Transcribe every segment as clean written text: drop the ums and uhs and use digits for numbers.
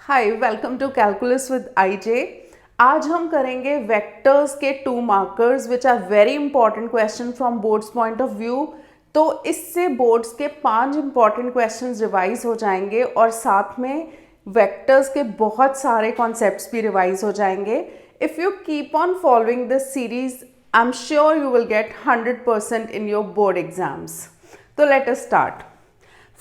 Hi, welcome to calculus with IJ. आज हम करेंगे वेक्टर्स के 2 markers which are very important question from boards point of view. तो इससे बोर्ड्स के 5 इंपॉर्टेंट क्वेश्चंस रिवाइज हो जाएंगे और साथ में वेक्टर्स के बहुत सारे कॉन्सेप्ट्स भी रिवाइज हो जाएंगे। If you keep on following this series, I am sure you will get 100% in your board exams. तो let us start.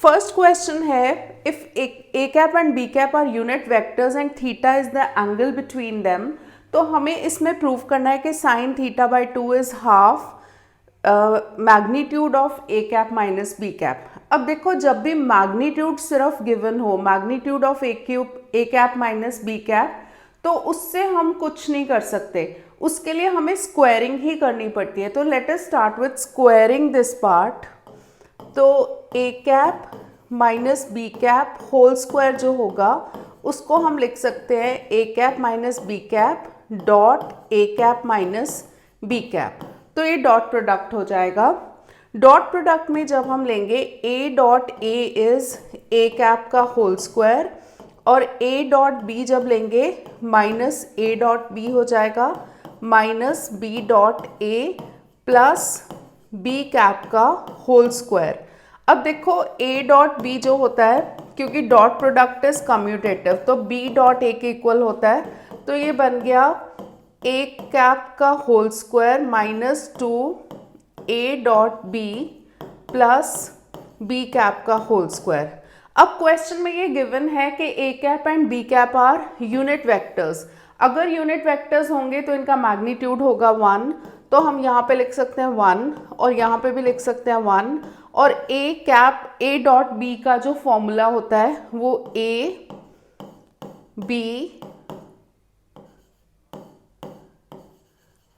First question है, if A cap and B cap are unit vectors and theta is the angle between them. तो हमें इसमें prove करना है कि sine theta by 2 is half magnitude of A cap minus B cap. अब देखो, जब भी मैग्नीट्यूड सिर्फ गिवन हो, magnitude of A cap minus B cap, तो उससे हम कुछ नहीं कर सकते। उसके लिए हमें स्क्वायरिंग ही करनी पड़ती है। तो let us start with squaring this part. तो A cap minus B cap whole square जो होगा उसको हम लिख सकते हैं A cap minus B cap dot A cap minus B cap. तो ये डॉट प्रोडक्ट हो जाएगा। डॉट प्रोडक्ट में जब हम लेंगे ए dot A is A cap का होल स्क्वायर और ए डॉट बी जब लेंगे माइनस ए डॉट बी हो जाएगा minus b dot a plus b cap का होल स्क्वायर। अब देखो a डॉट बी जो होता है, क्योंकि डॉट प्रोडक्ट इज कम्यूटेटिव, तो b डॉट ए के इक्वल होता है। तो ये बन गया a कैप का whole square minus 2 a dot b plus b cap का होल स्क्वायर। अब क्वेश्चन में ये गिवन है कि a cap and b cap are unit vectors. अगर यूनिट वेक्टर्स होंगे तो इनका मैग्नीट्यूड होगा 1, तो हम यहाँ पे लिख सकते हैं 1 और यहाँ पे भी लिख सकते हैं 1। और A cap A dot B का जो फॉर्मूला होता है वो ए बी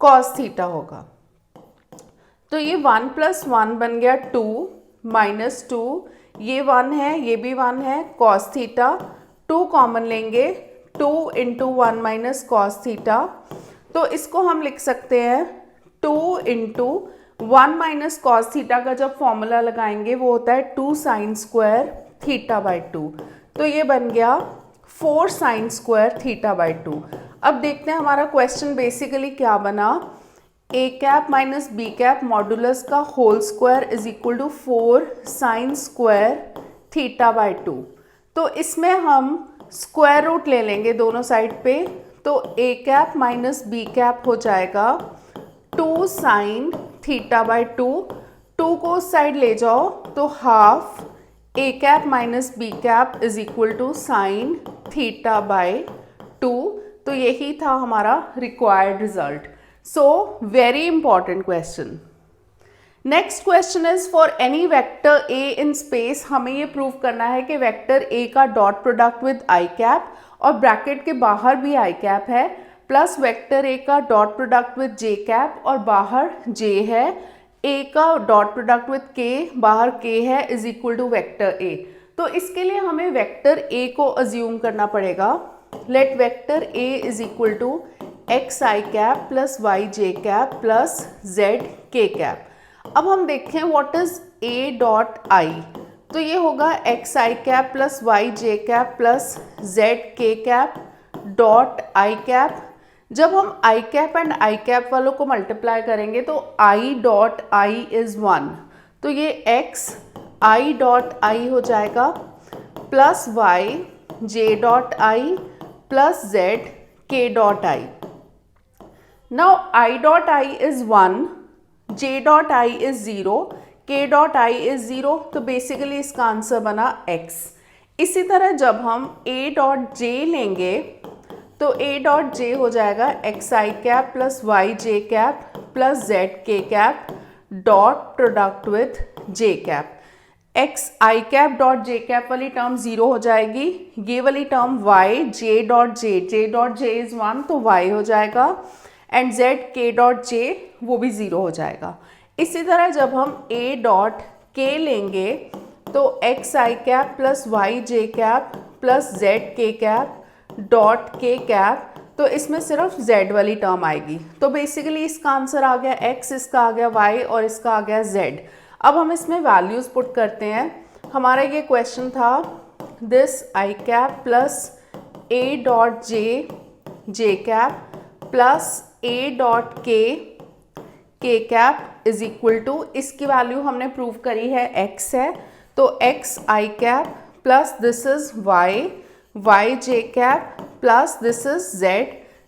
कॉस थीटा होगा। तो ये 1 प्लस 1 बन गया 2 माइनस 2, ये 1 है, ये भी 1 है, कॉस थीटा 2 कॉमन लेंगे, 2 इंटू 1 माइनस कॉस थीटा। तो इसको हम लिख सकते हैं 2 इंटू 1 माइनस कॉस थीटा का जब फॉर्मूला लगाएंगे वो होता है 2 साइन स्क्वायर थीटा बाई 2। तो ये बन गया 4 साइन स्क्वायर थीटा बाई 2। अब देखते हैं हमारा क्वेश्चन बेसिकली क्या बना। A cap minus B cap modulus का whole square is equal to 4 sine square theta by 2। तो इसमें हम स्क्वायर रूट ले लेंगे दोनों साइड पे। तो A cap minus B cap हो जाएगा 2 साइन थीटा बाई 2। 2 को उस साइड ले जाओ तो half a cap minus B cap is equal to sine theta by 2। तो यही था हमारा required result. So very important question. Next question is for any vector a in space. हमें ये प्रूव करना है कि वेक्टर ए का dot product with i cap और ब्रैकेट के बाहर भी आई कैप है, प्लस वेक्टर ए का dot product with j cap और बाहर जे है, ए का डॉट प्रोडक्ट विद के बाहर के है is equal to vector a. तो इसके लिए हमें वेक्टर ए को अज्यूम करना पड़ेगा। Let vector a is equal to x i cap plus Y j cap plus Z k cap. अब हम देखें what is a dot i. तो ये होगा x i cap plus Y j cap plus Z k cap dot i cap. जब हम i cap and i cap वालों को मल्टीप्लाई करेंगे तो आई डॉट आई इज 1। तो ये एक्स आई डॉट आई हो जाएगा plus Y J dot I plus Z K dot I. Now I dot I is 1, J dot I is 0, K dot I is 0। तो basically इसका answer बना x। इसी तरह जब हम a डॉट जे लेंगे तो a डॉट जे हो जाएगा x i cap plus Y j cap plus Z k cap dot product with J cap. X i cap dot J cap वाली टर्म 0 हो जाएगी, ये वाली term y J dot J is 1 तो y हो जाएगा, and z k dot J वो भी 0 हो जाएगा। इसी तरह जब हम a डॉट k लेंगे तो x i cap plus Y j cap plus Z k cap dot के कैप, तो इसमें सिर्फ z वाली टर्म आएगी। तो बेसिकली इसका आंसर आ गया x, इसका आ गया y और इसका आ गया z। अब हम इसमें वैल्यूज़ पुट करते हैं। हमारा ये क्वेश्चन था this I cap plus A dot J cap plus A dot के कैप इज इक्वल टू, इसकी वैल्यू हमने प्रूव करी है x है, तो x I cap plus this is y J cap plus this is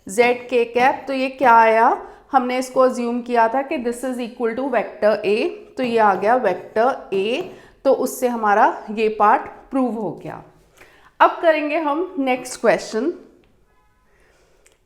z के cap. तो ये क्या आया, हमने इसको अज्यूम किया था कि this is equal to vector a, तो ये आ गया वेक्टर a, तो उससे हमारा ये पार्ट प्रूव हो गया। अब करेंगे हम next question.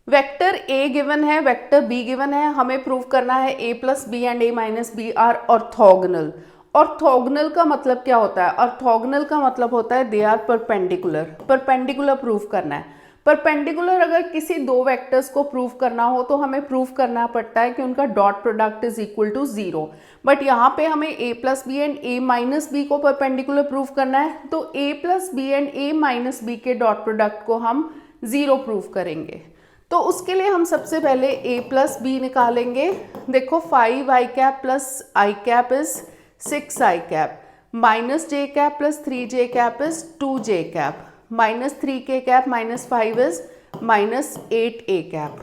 Vector a given है, वेक्टर b गिवन है, हमें प्रूव करना है a plus b and a minus b are orthogonal. Orthogonal का मतलब क्या होता है? ऑर्थोगोनल का मतलब होता है they are perpendicular. Perpendicular prove करना है। परपेंडिकुलर अगर किसी दो वेक्टर्स को प्रूव करना हो तो हमें प्रूव करना पड़ता है कि उनका dot product is equal to 0। But यहाँ पे हमें a plus b and a minus b को परपेंडिकुलर प्रूव करना है, तो a plus b and a minus b के डॉट प्रोडक्ट को हम 0 प्रूव करेंगे। तो उसके लिए हम सबसे पहले a प्लस बी निकालेंगे। देखो 5 I cap plus I cap is 6 I cap, minus J cap plus 3 J cap is 2 J cap, minus 3 K cap minus 5 is minus 8 A cap.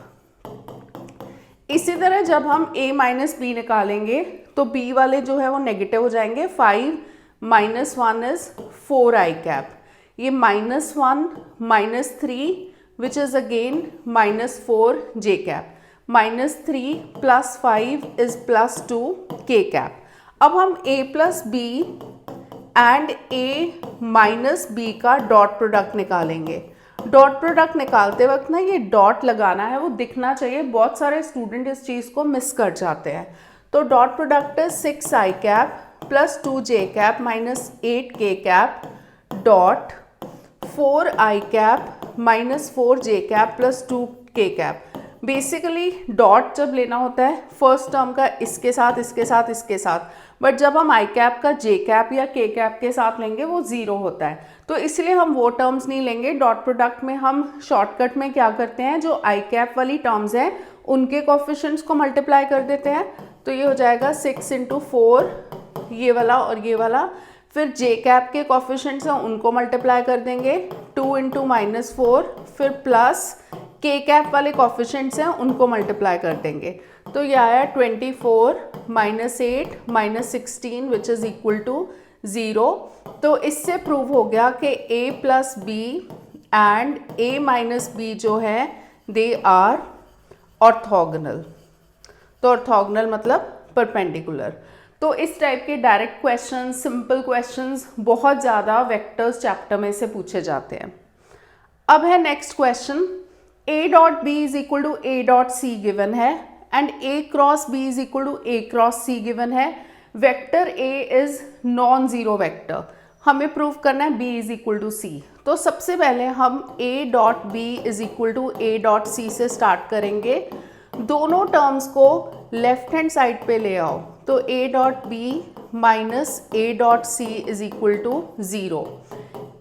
इसी तरह जब हम a माइनस बी निकालेंगे तो b वाले जो है वो नेगेटिव हो जाएंगे। 5 माइनस 1 इज 4 आई कैप, ये minus 1 minus 3 which is again minus 4 j cap, minus 3 plus 5 is plus 2 k cap. अब हम a plus b and a minus b का डॉट प्रोडक्ट निकालेंगे। डॉट प्रोडक्ट निकालते वक्त ना ये डॉट लगाना है वो दिखना चाहिए, बहुत सारे स्टूडेंट इस चीज़ को मिस कर जाते हैं। तो डॉट प्रोडक्ट है 6 I cap plus 2 J cap minus 8 के cap dot 4 i cap minus 4 j cap plus 2 k cap. Basically dot जब लेना होता है फर्स्ट टर्म का इसके साथ इसके साथ इसके साथ, बट जब हम आई कैप का जे कैप या के कैप के साथ लेंगे वो 0 होता है, तो इसलिए हम वो टर्म्स नहीं लेंगे। डॉट प्रोडक्ट में हम शॉर्टकट में क्या करते हैं, जो आई कैप वाली टर्म्स हैं उनके कोफिशिएंट्स को मल्टीप्लाई कर देते हैं। तो ये हो जाएगा 6 इंटू 4 ये वाला और ये वाला, फिर जे कैप के कोफिशिएंट्स हैं उनको मल्टीप्लाई कर देंगे 2 इंटू माइनस 4, फिर प्लस के कैप वाले कोफिशिएंट्स हैं उनको मल्टीप्लाई कर देंगे। तो ये आया 24 minus 8 minus 16 which is equal to 0। तो इससे प्रूव हो गया कि a plus b and a minus b जो है दे आर ऑर्थोगोनल। तो ऑर्थोगोनल मतलब परपेंडिकुलर। तो इस टाइप के डायरेक्ट क्वेश्चंस, सिंपल क्वेश्चंस बहुत ज़्यादा वेक्टर्स चैप्टर में से पूछे जाते हैं। अब है next question, a dot B is equal to a dot C given है and a cross b is equal to a cross c गिवन है। Vector a is non zero vector, हमें प्रूव करना है b is equal to c। तो सबसे पहले हम a dot b is equal to a dot c से स्टार्ट करेंगे। दोनों टर्म्स को लेफ्ट हैंड साइड पे ले आओ, तो a dot b minus a dot c is equal to 0।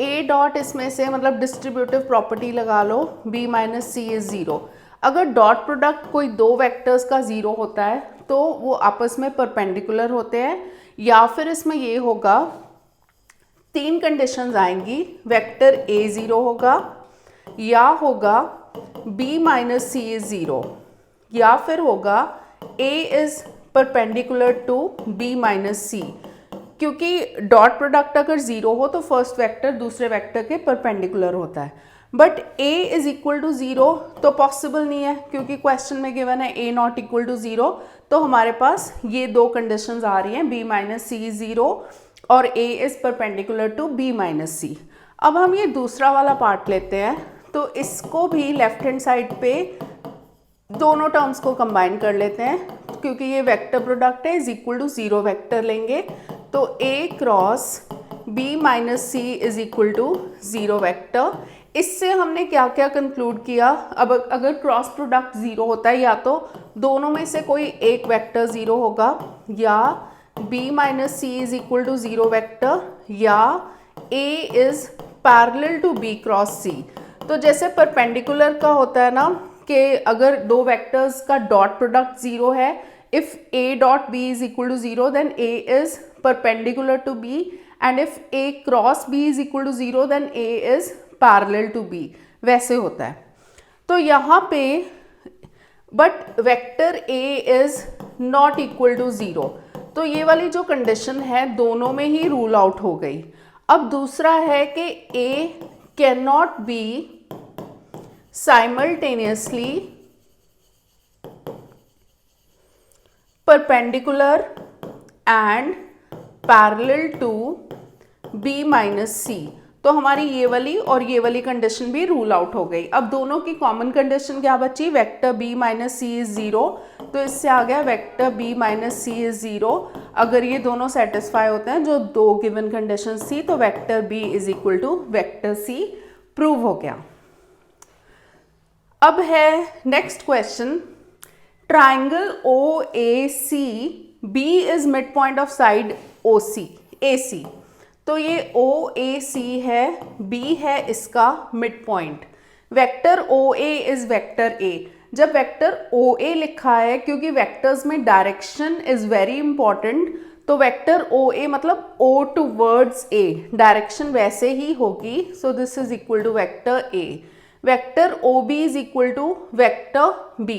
a dot इसमें से मतलब डिस्ट्रीब्यूटिव प्रॉपर्टी लगा लो, b माइनस c इज 0। अगर डॉट प्रोडक्ट कोई दो वेक्टर्स का 0 होता है तो वो आपस में परपेंडिकुलर होते हैं, या फिर इसमें ये होगा 3 कंडीशंस आएंगी, वेक्टर a 0 होगा, या होगा b माइनस c इज 0, या फिर होगा a is perpendicular to b minus c। क्योंकि डॉट प्रोडक्ट अगर 0 हो तो फर्स्ट वेक्टर दूसरे वेक्टर के परपेंडिकुलर होता है, but a is equal to 0 तो पॉसिबल नहीं है, क्योंकि क्वेश्चन में गिवन है a नॉट इक्वल टू 0। तो हमारे पास ये दो कंडीशंस आ रही हैं, b माइनस सी 0 और a is perpendicular to b minus C. अब हम ये दूसरा वाला पार्ट लेते हैं, तो इसको भी लेफ्ट हैंड साइड पे दोनों टर्म्स को कंबाइन कर लेते हैं, क्योंकि ये वेक्टर प्रोडक्ट है, इज इक्वल टू 0 वेक्टर लेंगे। तो a cross b minus c is equal to 0 vector. इससे हमने क्या क्या कंक्लूड किया, अब अगर क्रॉस प्रोडक्ट 0 होता है या तो दोनों में से कोई एक वेक्टर 0 होगा, या b minus c is equal to 0 vector, या a is parallel to b cross c। तो जैसे परपेंडिकुलर का होता है ना कि अगर दो वेक्टर्स का डॉट प्रोडक्ट 0 है, if a dot b is equal to 0 then a is perpendicular to b, and if a cross b is equal to 0 then a is parallel to b। वैसे होता है। तो यहाँ पे but vector a is not equal to 0, तो ये वाली जो कंडीशन है दोनों में ही रूल आउट हो गई। अब दूसरा है कि A can not be simultaneously perpendicular and parallel to b minus C. तो हमारी ये वाली और ये वाली कंडीशन भी रूल आउट हो गई। अब दोनों की कॉमन कंडीशन क्या बची, vector b minus c is 0, तो इससे आ गया vector b minus c is 0। अगर ये दोनों सेटिस्फाई होते हैं जो दो गिवन कंडीशन थी, तो vector b is equal to vector c prove हो गया। अब है next question, triangle OAC, B is mid point of side AC। तो ये OAC है, B है इसका mid point. Vector OA is vector A। जब वेक्टर OA लिखा है, क्योंकि वेक्टर्स में डायरेक्शन इज वेरी इंपॉर्टेंट, तो वेक्टर OA मतलब O टूवर्ड्स A, डायरेक्शन वैसे ही होगी। So this is equal to vector A। Vector OB is equal to vector B,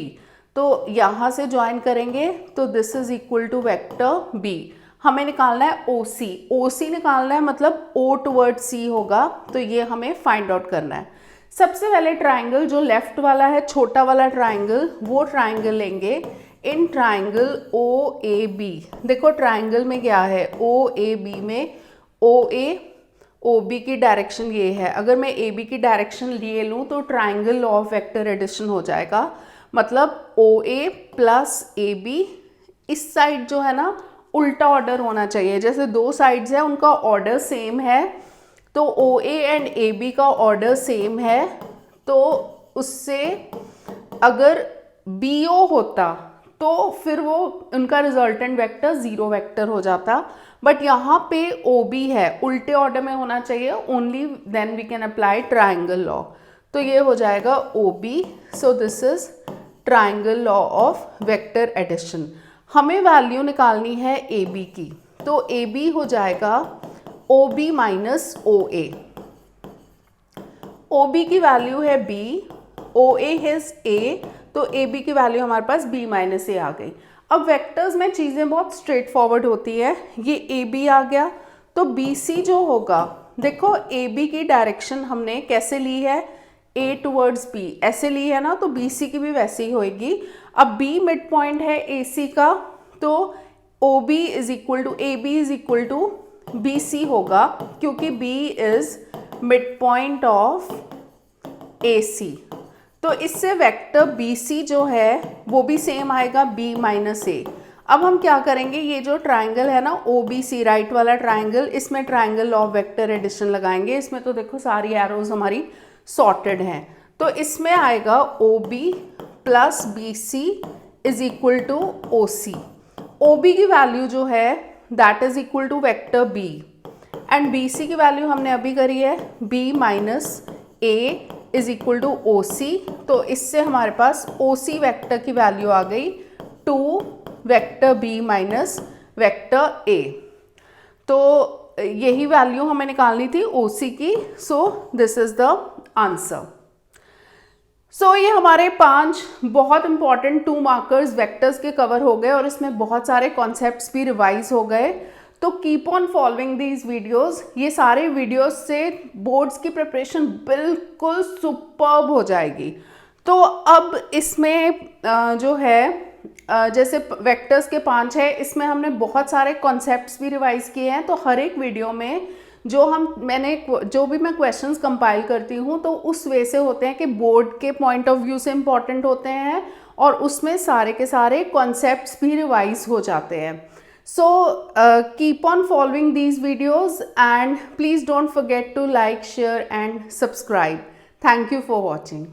तो यहाँ से ज्वाइन करेंगे तो this is equal to vector B। हमें निकालना है OC निकालना है, मतलब O टूवर्ड C होगा, तो ये हमें फाइंड आउट करना है। सबसे पहले ट्राइंगल जो लेफ्ट वाला है, छोटा वाला ट्राइंगल, वो ट्राइंगल लेंगे इन ट्राइंगल OAB। देखो ट्राइंगल में क्या है, OAB में OA OB की डायरेक्शन ये है। अगर मैं AB की डायरेक्शन लिए लूँ तो triangle law of vector addition हो जाएगा, मतलब OA प्लस AB, इस साइड जो है ना उल्टा ऑर्डर होना चाहिए। जैसे दो साइड्स है उनका ऑर्डर सेम है, तो OA एंड AB का ऑर्डर सेम है, तो उससे अगर BO होता तो फिर वो उनका रिजल्टेंट वेक्टर 0 वेक्टर हो जाता। बट यहाँ पे OB है, उल्टे ऑर्डर में होना चाहिए, only then we can apply triangle law. तो ये हो जाएगा OB। So this is triangle law of vector addition. हमें वैल्यू निकालनी है AB की, तो AB हो जाएगा OB माइनस OA। OB की वैल्यू है B, OA इज A, तो AB की वैल्यू हमारे पास B माइनस A आ गई। अब वेक्टर्स में चीज़ें बहुत स्ट्रेट फॉरवर्ड होती है। ये AB आ गया, तो BC जो होगा, देखो AB की डायरेक्शन हमने कैसे ली है, A टूवर्ड्स B ऐसे ली है ना, तो BC की भी वैसे ही होएगी। अब B मिड पॉइंट है AC का, तो OB is equal to AB is equal to BC होगा, क्योंकि B is mid point of AC। तो इससे वेक्टर BC जो है वो भी सेम आएगा, B माइनस A। अब हम क्या करेंगे, ये जो ट्राइंगल है ना OBC राइट वाला ट्राइंगल, इसमें triangle law of vector addition लगाएंगे। इसमें तो देखो सारी एरोज हमारी सॉर्टेड हैं, तो इसमें आएगा OB plus BC is equal to OC। OB की वैल्यू जो है that is equal to vector B, and BC की वैल्यू हमने अभी करी है B minus A is equal to OC। तो इससे हमारे पास OC वेक्टर की वैल्यू आ गई 2 vector B minus vector A। तो यही वैल्यू हमें निकालनी थी OC की। So this is the answer. So ये हमारे 5 बहुत इंपॉर्टेंट 2 मार्कर्स वेक्टर्स के कवर हो गए, और इसमें बहुत सारे कॉन्सेप्ट्स भी रिवाइज हो गए। तो keep on following these videos. ये सारे वीडियोस से बोर्ड्स की प्रिपरेशन बिल्कुल सुपर्ब हो जाएगी। तो अब इसमें जो है जैसे वेक्टर्स के 5 है, इसमें हमने बहुत सारे कॉन्सेप्ट्स भी रिवाइज किए हैं। तो हर एक वीडियो में जो भी मैं क्वेश्चंस कंपाइल करती हूँ, तो उस वे से होते हैं कि बोर्ड के पॉइंट ऑफ व्यू से इम्पॉर्टेंट होते हैं, और उसमें सारे के सारे कॉन्सेप्ट्स भी रिवाइज हो जाते हैं। So keep on following these videos, and please don't forget to like, share and subscribe. Thank you for watching.